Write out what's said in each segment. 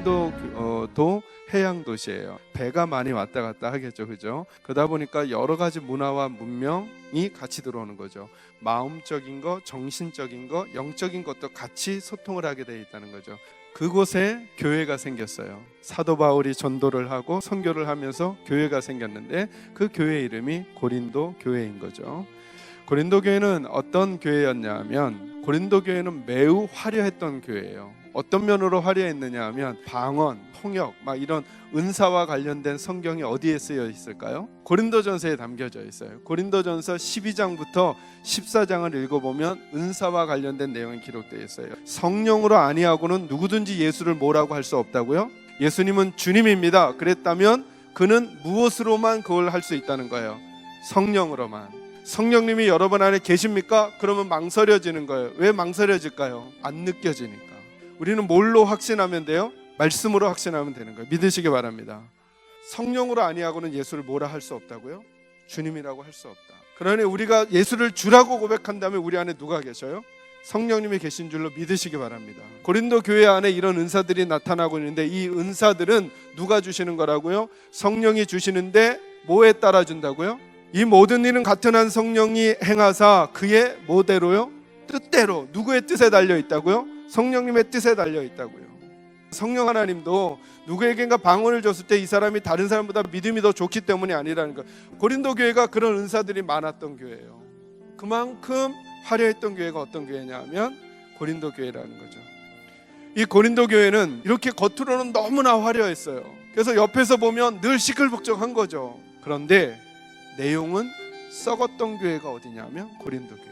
고린도도 해양 도시예요. 배가 많이 왔다 갔다 하겠죠, 그죠? 그러다 보니까 여러 가지 문화와 문명이 같이 들어오는 거죠. 마음적인 거, 정신적인 거, 영적인 것도 같이 소통을 하게 되어 있다는 거죠. 그곳에 교회가 생겼어요. 사도 바울이 전도를 하고 선교를 하면서 교회가 생겼는데 그 교회 이름이 고린도 교회인 거죠. 고린도 교회는 어떤 교회였냐면 고린도 교회는 매우 화려했던 교회예요. 어떤 면으로 화려했느냐 하면 방언, 통역, 막 이런 은사와 관련된 성경이 어디에 쓰여 있을까요? 고린도전서에 담겨져 있어요. 고린도전서 12장부터 14장을 읽어보면 은사와 관련된 내용이 기록되어 있어요. 성령으로 아니하고는 누구든지 예수를 뭐라고 할 수 없다고요? 예수님은 주님입니다. 그랬다면 그는 무엇으로만 그걸 할 수 있다는 거예요? 성령으로만. 성령님이 여러분 안에 계십니까? 그러면 망설여지는 거예요. 왜 망설여질까요? 안 느껴지니까. 우리는 뭘로 확신하면 돼요? 말씀으로 확신하면 되는 거예요. 믿으시기 바랍니다. 성령으로 아니하고는 예수를 뭐라 할 수 없다고요? 주님이라고 할 수 없다. 그러니 우리가 예수를 주라고 고백한다면 우리 안에 누가 계셔요? 성령님이 계신 줄로 믿으시기 바랍니다. 고린도 교회 안에 이런 은사들이 나타나고 있는데 이 은사들은 누가 주시는 거라고요? 성령이 주시는데 뭐에 따라 준다고요? 이 모든 일은 같은 한 성령이 행하사 그의 뭐대로요? 뜻대로. 누구의 뜻에 달려 있다고요? 성령님의 뜻에 달려 있다고요. 성령 하나님도 누구에겐가 방언을 줬을 때 이 사람이 다른 사람보다 믿음이 더 좋기 때문이 아니라는 거. 고린도 교회가 그런 은사들이 많았던 교회예요. 그만큼 화려했던 교회가 어떤 교회냐 하면 고린도 교회라는 거죠. 이 고린도 교회는 이렇게 겉으로는 너무나 화려했어요. 그래서 옆에서 보면 늘 시끌벅적한 거죠. 그런데 내용은 썩었던 교회가 어디냐면 고린도 교회.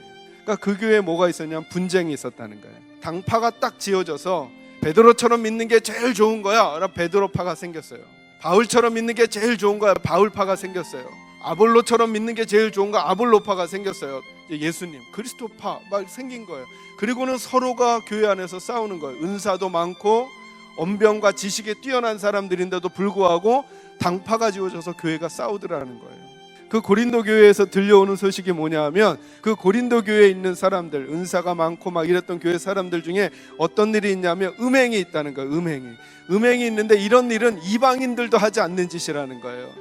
그러니까 그 교회에 뭐가 있었냐면 분쟁이 있었다는 거예요. 당파가 딱 지어져서 베드로처럼 믿는 게 제일 좋은 거야. 베드로파가 생겼어요. 바울처럼 믿는 게 제일 좋은 거야. 바울파가 생겼어요. 아볼로처럼 믿는 게 제일 좋은 거야. 아볼로파가 생겼어요. 예수님, 그리스도파 막 생긴 거예요. 그리고는 서로가 교회 안에서 싸우는 거예요. 은사도 많고 언변과 지식에 뛰어난 사람들인데도 불구하고 당파가 지어져서 교회가 싸우더라는 거예요. 그 고린도 교회에서 들려오는 소식이 뭐냐 하면 그 고린도 교회에 있는 사람들, 은사가 많고 막 이랬던 교회 사람들 중에 어떤 일이 있냐면 음행이 있다는 거예요. 음행이 있는데 이런 일은 이방인들도 하지 않는 짓이라는 거예요.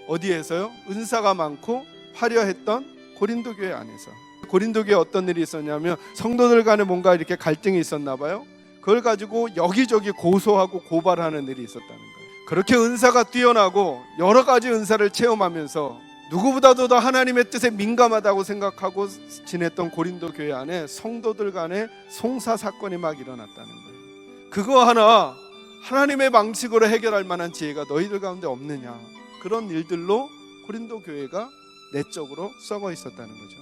어디에서요? 은사가 많고 화려했던 고린도 교회 안에서. 고린도 교회에 어떤 일이 있었냐면 성도들 간에 뭔가 이렇게 갈등이 있었나 봐요. 그걸 가지고 여기저기 고소하고 고발하는 일이 있었다는 거예요. 그렇게 은사가 뛰어나고 여러 가지 은사를 체험하면서 누구보다도 더 하나님의 뜻에 민감하다고 생각하고 지냈던 고린도 교회 안에 성도들 간에 송사 사건이 막 일어났다는 거예요. 그거 하나 하나님의 방식으로 해결할 만한 지혜가 너희들 가운데 없느냐. 그런 일들로 고린도 교회가 내적으로 썩어 있었다는 거죠.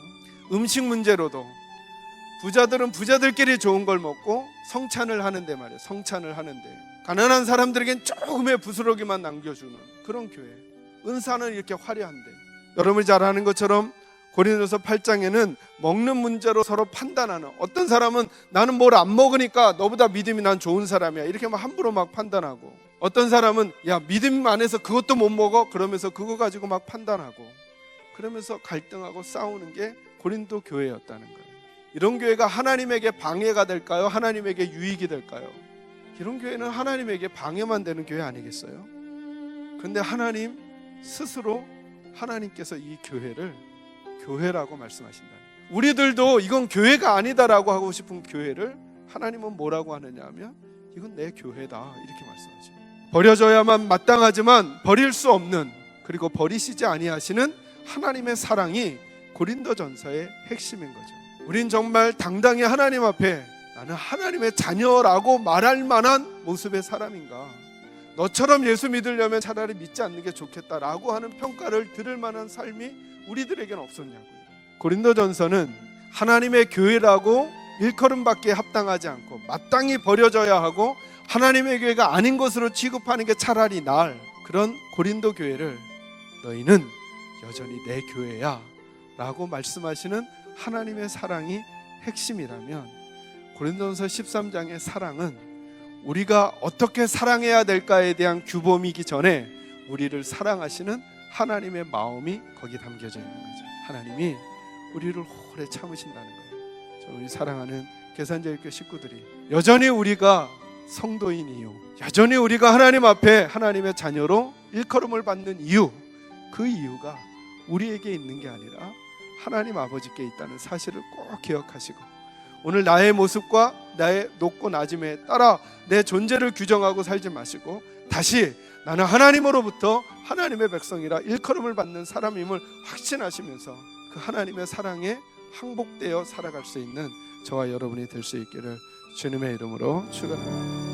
음식 문제로도 부자들은 부자들끼리 좋은 걸 먹고 성찬을 하는데 말이에요. 성찬을 하는데 가난한 사람들에겐 조금의 부스러기만 남겨주는 그런 교회. 은사는 이렇게 화려한데 여러분이 잘 아는 것처럼 고린도서 8장에는 먹는 문제로 서로 판단하는, 어떤 사람은 나는 뭘 안 먹으니까 너보다 믿음이 난 좋은 사람이야 이렇게 막 함부로 막 판단하고, 어떤 사람은 야 믿음 안에서 그것도 못 먹어 그러면서 그거 가지고 막 판단하고 그러면서 갈등하고 싸우는 게 고린도 교회였다는 거예요. 이런 교회가 하나님에게 방해가 될까요? 하나님에게 유익이 될까요? 이런 교회는 하나님에게 방해만 되는 교회 아니겠어요? 그런데 하나님 스스로 하나님께서 이 교회를 교회라고 말씀하신다. 우리들도 이건 교회가 아니다라고 하고 싶은 교회를 하나님은 뭐라고 하느냐 하면 이건 내 교회다 이렇게 말씀하죠. 버려져야만 마땅하지만 버릴 수 없는, 그리고 버리시지 아니하시는 하나님의 사랑이 고린도전서의 핵심인 거죠. 우린 정말 당당히 하나님 앞에 나는 하나님의 자녀라고 말할 만한 모습의 사람인가, 너처럼 예수 믿으려면 차라리 믿지 않는 게 좋겠다라고 하는 평가를 들을 만한 삶이 우리들에게는 없었냐고요. 고린도전서는 하나님의 교회라고 일컬음받기에 합당하지 않고 마땅히 버려져야 하고 하나님의 교회가 아닌 것으로 취급하는 게 차라리 나을 그런 고린도 교회를 너희는 여전히 내 교회야 라고 말씀하시는 하나님의 사랑이 핵심이라면, 고린도전서 13장의 사랑은 우리가 어떻게 사랑해야 될까에 대한 규범이기 전에 우리를 사랑하시는 하나님의 마음이 거기 담겨져 있는 거죠. 하나님이 우리를 오래 참으신다는 거예요. 우리 사랑하는 계산제일교 식구들이 여전히 우리가 성도인 이유, 여전히 우리가 하나님 앞에 하나님의 자녀로 일컬음을 받는 이유, 그 이유가 우리에게 있는 게 아니라 하나님 아버지께 있다는 사실을 꼭 기억하시고, 오늘 나의 모습과 나의 높고 낮음에 따라 내 존재를 규정하고 살지 마시고, 다시 나는 하나님으로부터 하나님의 백성이라 일컬음을 받는 사람임을 확신하시면서 그 하나님의 사랑에 항복되어 살아갈 수 있는 저와 여러분이 될 수 있기를 주님의 이름으로 축원합니다.